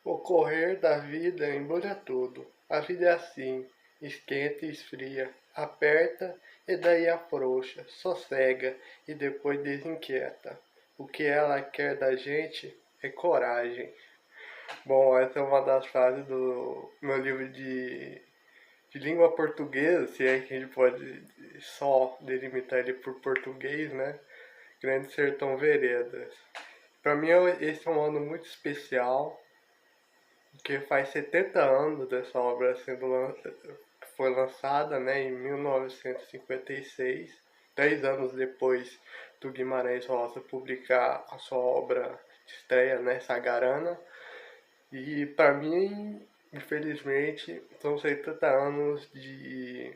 O correr da vida embrulha tudo. A vida é assim, esquenta e esfria, aperta e daí afrouxa, sossega e depois desinquieta. O que ela quer da gente é coragem. Bom, essa é uma das frases do meu livro de língua portuguesa, se é que a gente pode só delimitar ele por português, né? Grande Sertão Veredas. Para mim, esse é um ano muito especial, porque faz 70 anos dessa obra foi lançada, né, em 1956, 10 anos depois do Guimarães Rosa publicar a sua obra de estreia, né, Sagarana. E para mim, infelizmente, são 70 anos de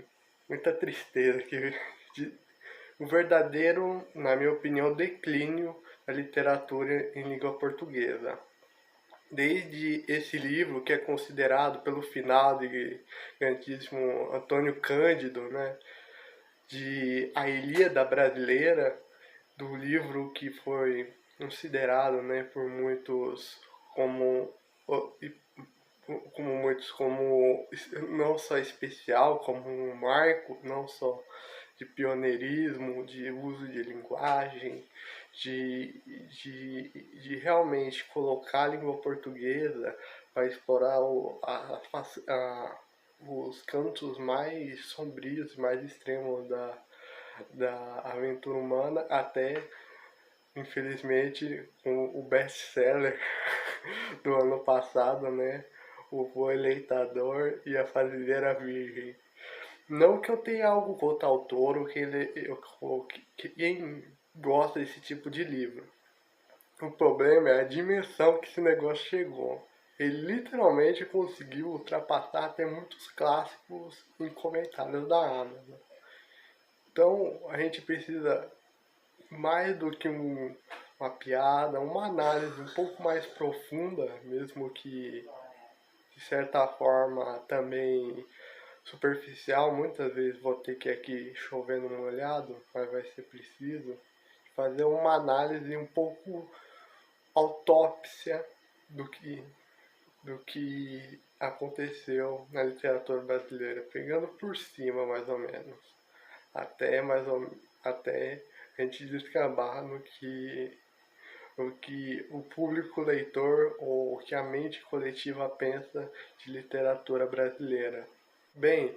muita tristeza, de, um verdadeiro, na minha opinião, declínio da literatura em língua portuguesa. Desde esse livro, que é considerado pelo finado e grandíssimo Antônio Cândido, né, de A Ilíada Brasileira, do livro que foi considerado, né, por muitos como como não só especial, como um marco, não só de pioneirismo, de uso de linguagem, de realmente colocar a língua portuguesa para explorar os cantos mais sombrios, mais extremos da aventura humana, até, infelizmente, o best-seller do ano passado, né? O Vô Eleitador e a Fazendeira Virgem. Não que eu tenha algo contra o autor, ou que que quem gosta desse tipo de livro. O problema é a dimensão que esse negócio chegou. Ele literalmente conseguiu ultrapassar até muitos clássicos em comentários da Amazon. Então a gente precisa mais do que uma piada, uma análise um pouco mais profunda, mesmo que de certa forma também superficial. Muitas vezes vou ter que aqui chover no molhado, mas vai ser preciso fazer uma análise um pouco autópsia do que, do que aconteceu na literatura brasileira, pegando por cima mais ou menos, até a gente descambar no que o público leitor ou o que a mente coletiva pensa de literatura brasileira. Bem,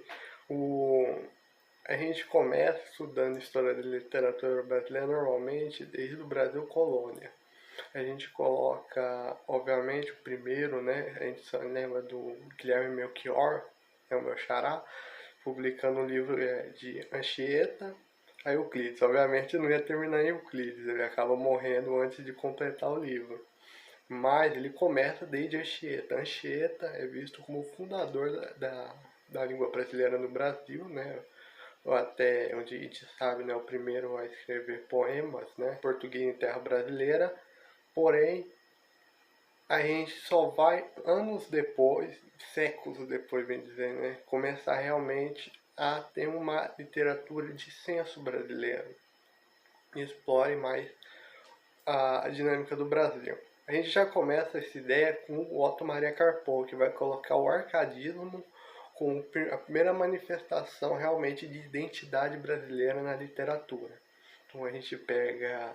a gente começa estudando história da literatura brasileira normalmente desde o Brasil colônia. A gente coloca, obviamente, o primeiro, né? A gente só lembra do Guilherme Melchior, é o meu xará, publicando um livro de Anchieta a Euclides. Obviamente não ia terminar em Euclides, ele acaba morrendo antes de completar o livro. Mas ele começa desde Anchieta. Anchieta é visto como o fundador da língua brasileira no Brasil, né? Ou até onde a gente sabe, né, o primeiro a escrever poemas, né, português em terra brasileira. Porém, a gente só vai anos depois, séculos depois, bem dizer, né, começar realmente a ter uma literatura de senso brasileiro e explore mais a dinâmica do Brasil. A gente já começa essa ideia com o Otto Maria Carpo, que vai colocar o arcadismo como a primeira manifestação realmente de identidade brasileira na literatura. Então a gente pega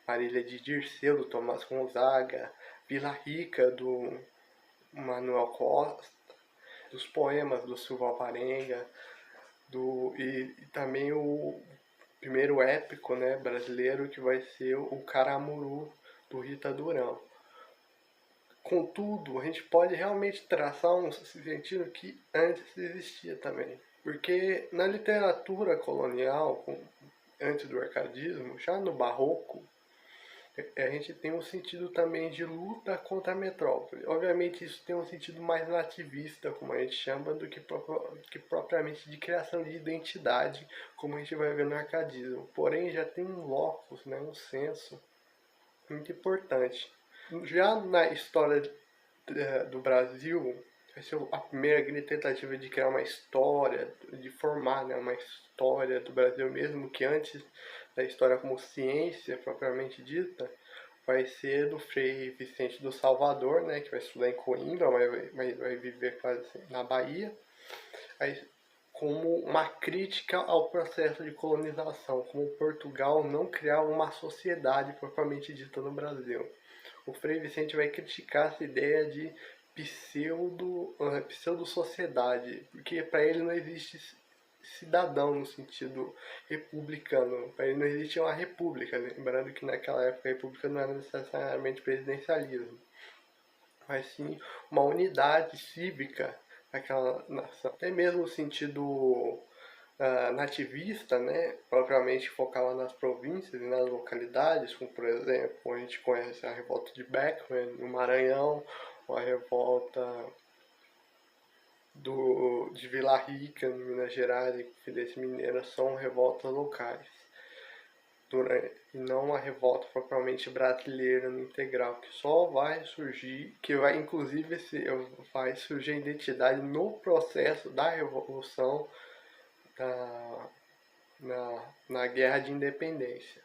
a Ilha de Dirceu, do Tomás Gonzaga, Vila Rica, do Manuel Costa, dos poemas do Silva Alvarenga, e também o primeiro épico, né, brasileiro, que vai ser o Caramuru, do Rita Durão. Contudo, a gente pode realmente traçar um sentido que antes existia também. Porque na literatura colonial, antes do arcadismo, já no barroco, a gente tem um sentido também de luta contra a metrópole. Obviamente isso tem um sentido mais nativista, como a gente chama, do que propriamente de criação de identidade, como a gente vai ver no arcadismo. Porém já tem um locus, né, um senso muito importante. Já na história do Brasil, vai ser a primeira grande tentativa de criar uma história, de formar, né, uma história do Brasil mesmo, que antes da história como ciência propriamente dita, vai ser do Frei Vicente do Salvador, né, que vai estudar em Coimbra, mas vai viver quase na Bahia, aí, como uma crítica ao processo de colonização, como Portugal não criar uma sociedade propriamente dita no Brasil. O Frei Vicente vai criticar essa ideia de pseudo-sociedade, porque para ele não existe cidadão no sentido republicano, para ele não existe uma república, lembrando que naquela época a república não era necessariamente presidencialismo, mas sim uma unidade cívica daquela nação. Até mesmo no sentido nativista, né, propriamente focava nas províncias e nas localidades, como por exemplo, a gente conhece a revolta de Beckman no Maranhão, ou a revolta de Vila Rica, em Minas Gerais, e Confidência Mineira, são revoltas locais. E não uma revolta propriamente brasileira no integral, que só vai surgir, que vai inclusive vai surgir a identidade no processo da revolução na guerra de independência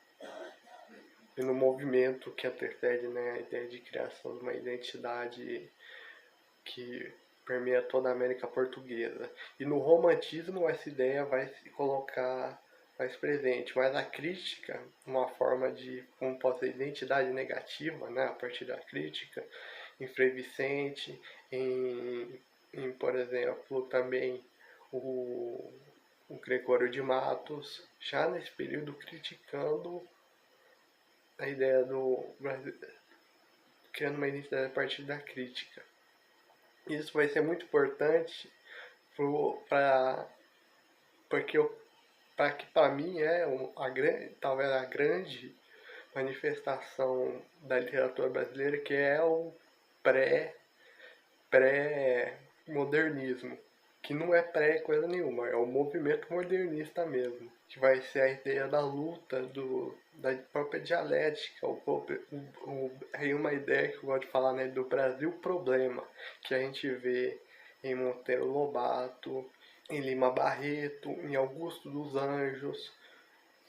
e no movimento que antecede, né, a ideia de criação de uma identidade que permeia toda a América Portuguesa. E no romantismo essa ideia vai se colocar mais presente, mas a crítica, uma forma de, como posso dizer, identidade negativa, né, a partir da crítica, em Frei Vicente, por exemplo, também o Gregório de Matos, já nesse período criticando a ideia do Brasil, criando uma identidade a partir da crítica. Isso vai ser muito importante para mim talvez a grande manifestação da literatura brasileira, que é o pré-modernismo, que não é pré coisa nenhuma, é o movimento modernista mesmo, que vai ser a ideia da luta, da própria dialética, aí uma ideia que eu gosto de falar, né, do Brasil problema, que a gente vê em Monteiro Lobato, em Lima Barreto, em Augusto dos Anjos,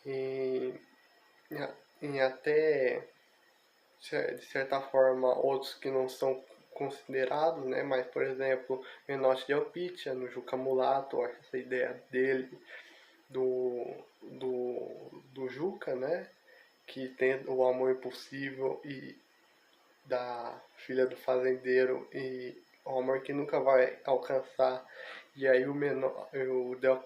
em, em até, de certa forma, outros que não são considerados, né? Mas, por exemplo, Menotti Del Pitta, no Juca Mulato, essa ideia dele, do Juca, né? Que tem o amor impossível e da filha do fazendeiro e o amor que nunca vai alcançar. E aí o Del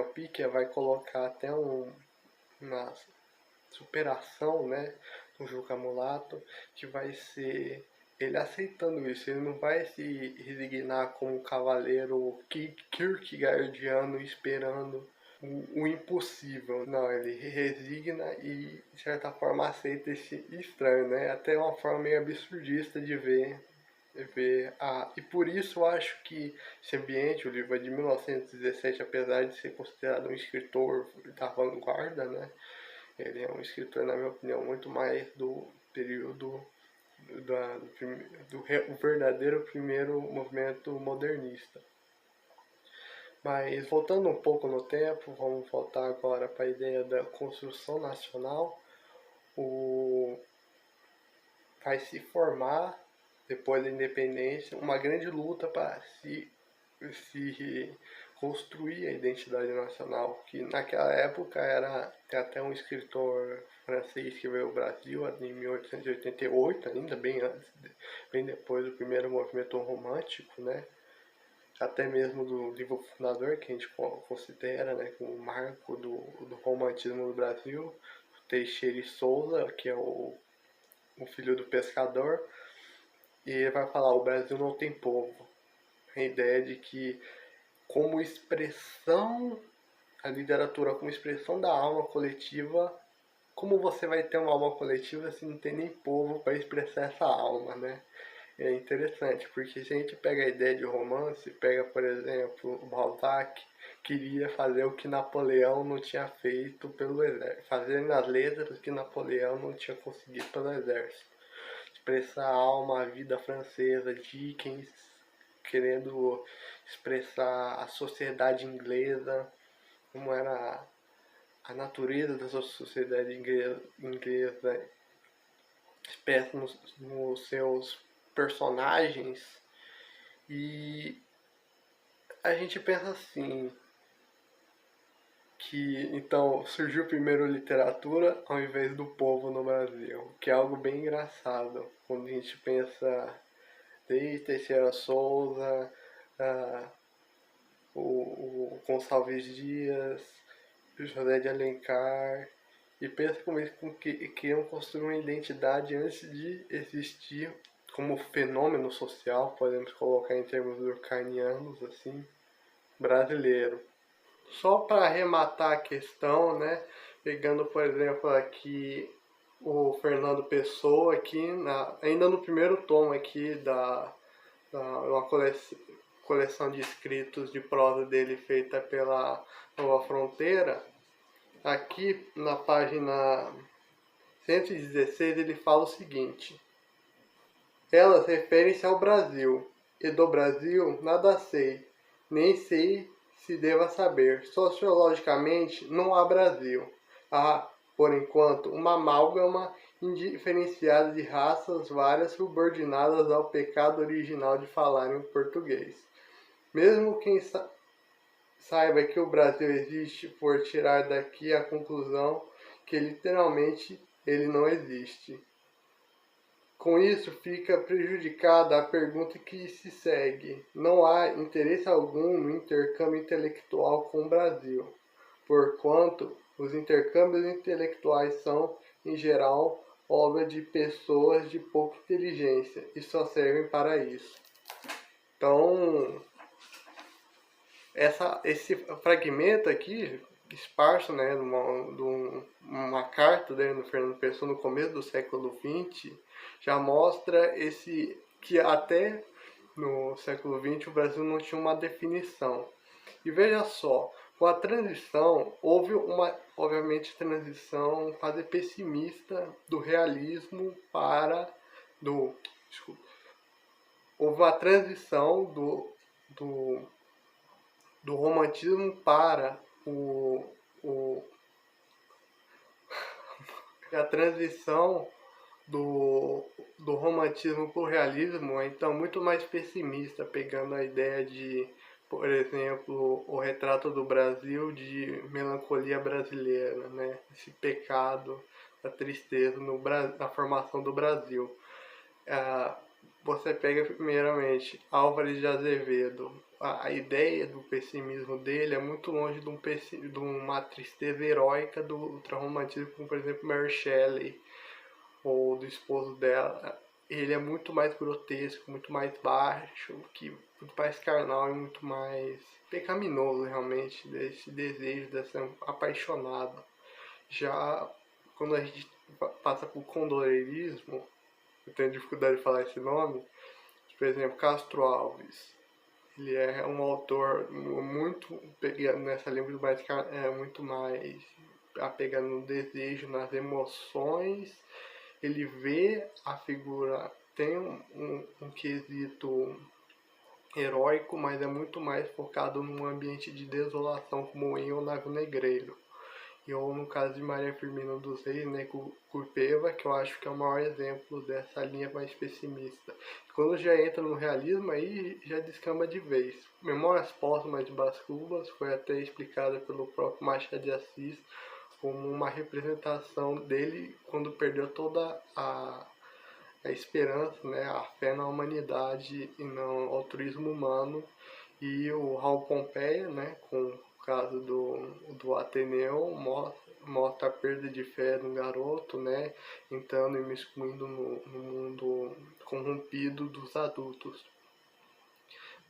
Pitta vai colocar até uma superação, né, do Juca Mulato, que vai ser ele aceitando isso. Ele não vai se resignar como um cavaleiro kierkegaardiano esperando o impossível. Não, ele resigna e, de certa forma, aceita esse estranho, né? Até uma forma meio absurdista de ver. E por isso eu acho que esse ambiente, o livro é de 1917, apesar de ser considerado um escritor da vanguarda, né? Ele é um escritor, na minha opinião, muito mais do período do verdadeiro primeiro movimento modernista. Mas voltando um pouco no tempo, vamos voltar agora para a ideia da construção nacional. Vai se formar, depois da independência, uma grande luta para se construir a identidade nacional, que naquela época tem até um escritor francês que veio ao Brasil em 1888, ainda bem depois do primeiro movimento romântico, né? Até mesmo do livro fundador, que a gente considera, né, como o marco do romantismo no Brasil, Teixeira e Souza, que é o filho do pescador, e ele vai falar: o Brasil não tem povo. A ideia de que, como expressão, a literatura como expressão da alma coletiva, como você vai ter uma alma coletiva se não tem nem povo para expressar essa alma, né? É interessante, porque se a gente pega a ideia de romance, pega, por exemplo, o Balzac, queria fazer o que Napoleão não tinha feito pelo exército, fazer nas letras o que Napoleão não tinha conseguido pelo exército. Expressar a alma, a vida francesa, Dickens, querendo expressar a sociedade inglesa, como era a natureza dessa sociedade inglesa expressa nos seus personagens, e a gente pensa assim, que então surgiu primeiro literatura ao invés do povo no Brasil, que é algo bem engraçado quando a gente pensa desde Teixeira Souza, ah, o Gonçalves Dias, o José de Alencar, e pensa como eles queriam construir uma identidade antes de existir como fenômeno social, podemos colocar em termos durkheimianos, assim, brasileiro. Só para arrematar a questão, né, pegando, por exemplo, aqui o Fernando Pessoa, aqui ainda no primeiro tomo aqui da uma coleção de escritos de prosa dele feita pela Nova Fronteira, aqui na página 116 ele fala o seguinte: elas referem-se ao Brasil, e do Brasil nada sei, nem sei se deva saber. Sociologicamente não há Brasil. Há, por enquanto, uma amálgama indiferenciada de raças várias subordinadas ao pecado original de falar em português. Mesmo quem saiba que o Brasil existe por tirar daqui a conclusão que literalmente ele não existe. Com isso fica prejudicada a pergunta que se segue. Não há interesse algum no intercâmbio intelectual com o Brasil, porquanto os intercâmbios intelectuais são, em geral, obra de pessoas de pouca inteligência e só servem para isso. Então, esse fragmento aqui, esparso, né, uma carta dele no Fernando Pessoa no começo do século XX, já mostra que até no século XX o Brasil não tinha uma definição. E veja só, com a transição, houve obviamente, transição quase pessimista do realismo houve uma transição do romantismo para a transição do romantismo para o realismo é então muito mais pessimista, pegando a ideia de, por exemplo, o retrato do Brasil de melancolia brasileira, né? Esse pecado, a tristeza na formação do Brasil. Você pega primeiramente Álvares de Azevedo. A ideia do pessimismo dele é muito longe de uma tristeza heróica do ultrarromantismo, como por exemplo Mary Shelley, ou do esposo dela. Ele é muito mais grotesco, muito mais baixo, muito mais carnal e muito mais pecaminoso realmente, desse desejo, desse apaixonado. Já quando a gente passa por condoreirismo, eu tenho dificuldade de falar esse nome, por exemplo, Castro Alves. Ele é um autor muito nessa língua muito mais apegado no desejo, nas emoções. Ele vê a figura, tem um quesito heróico, mas é muito mais focado num ambiente de desolação, como em O Navio Negreiro. Ou no caso de Maria Firmina dos Reis, né, Curpeva, que eu acho que é o maior exemplo dessa linha mais pessimista. Quando já entra no realismo, aí já descamba de vez. Memórias Póstumas de Brás Cubas foi até explicada pelo próprio Machado de Assis como uma representação dele quando perdeu toda a esperança, né, a fé na humanidade e no altruísmo humano. E o Raul Pompeia, né, com o caso do Ateneu, mostra a perda de fé no garoto, né, entrando e miscuindo no mundo corrompido dos adultos.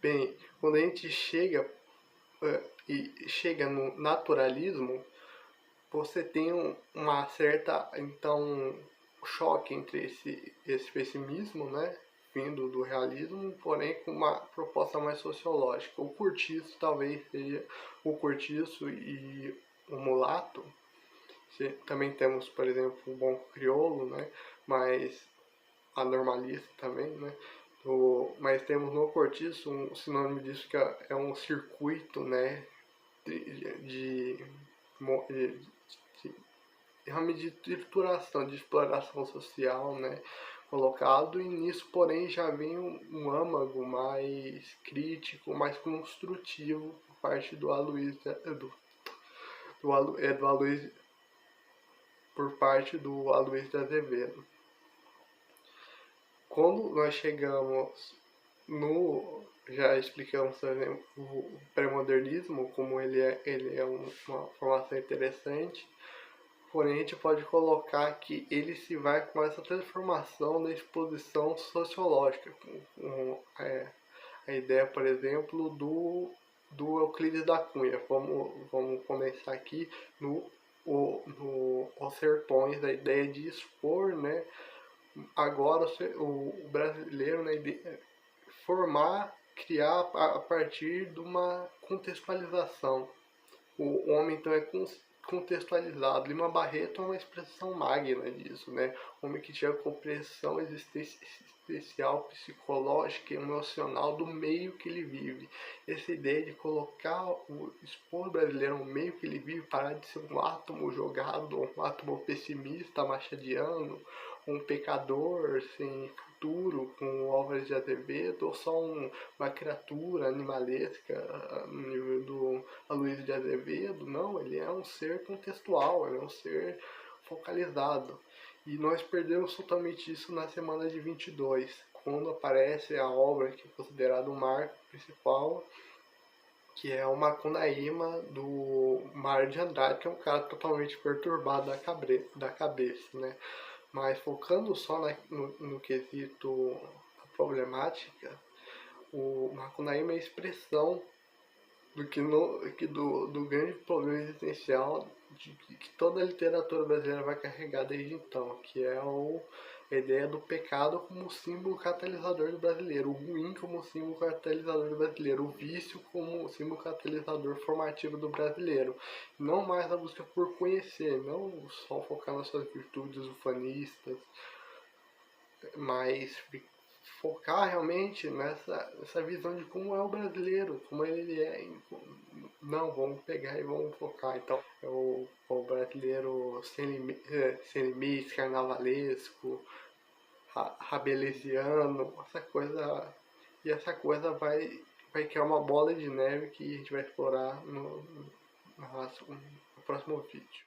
Bem, quando a gente chega no naturalismo, você tem uma certa, então, choque entre esse pessimismo, né, vindo do realismo, porém com uma proposta mais sociológica. O Cortiço talvez seja o Cortiço e o Mulato. Também temos, por exemplo, o Bom Crioulo, né, mas anormalista também, né. Mas temos no Cortiço um sinônimo disso que é um circuito, né, de ramo de trituração, de exploração social, né, colocado, e nisso, porém, já vem um âmago mais crítico, mais construtivo por parte do Aloysio, do Aloysio, por parte do Aloysio de Azevedo. Quando nós chegamos no, já explicamos, por exemplo, o pré-modernismo, como ele é uma formação interessante, porém a gente pode colocar que ele se vai com essa transformação da exposição sociológica, a ideia, por exemplo, do Euclides da Cunha. Vamos começar aqui Os Sertões, a ideia de expor, né, agora o brasileiro, né, formar, criar a partir de uma contextualização. O homem então é contextualizado. Lima Barreto é uma expressão magna disso, né? O homem que tinha compreensão existencial, psicológica e emocional do meio que ele vive. Essa ideia de colocar expor o brasileiro no meio que ele vive, parar de ser um átomo jogado, um átomo pessimista, machadiano, um pecador sem futuro, com Álvares de Azevedo, ou só uma criatura animalesca no nível do Aloysio de Azevedo. Não, ele é um ser contextual, ele é um ser focalizado. E nós perdemos totalmente isso na semana de 22, quando aparece a obra que é considerada o marco principal, que é o Macunaíma do Mário de Andrade, que é um cara totalmente perturbado da cabeça, né? Mas focando só no quesito problemática, o Macunaíma é a expressão do grande problema existencial que toda a literatura brasileira vai carregar desde então, que é a ideia do pecado como símbolo catalisador do brasileiro, o ruim como símbolo catalisador do brasileiro, o vício como símbolo catalisador formativo do brasileiro. Não mais a busca por conhecer, não só focar nas suas virtudes ufanistas, mas focar realmente nessa visão de como é o brasileiro, como ele é. Não, vamos pegar e vamos focar. Então, é o brasileiro sem limites, carnavalesco, rabelesiano, essa coisa. E essa coisa vai criar uma bola de neve que a gente vai explorar no próximo vídeo.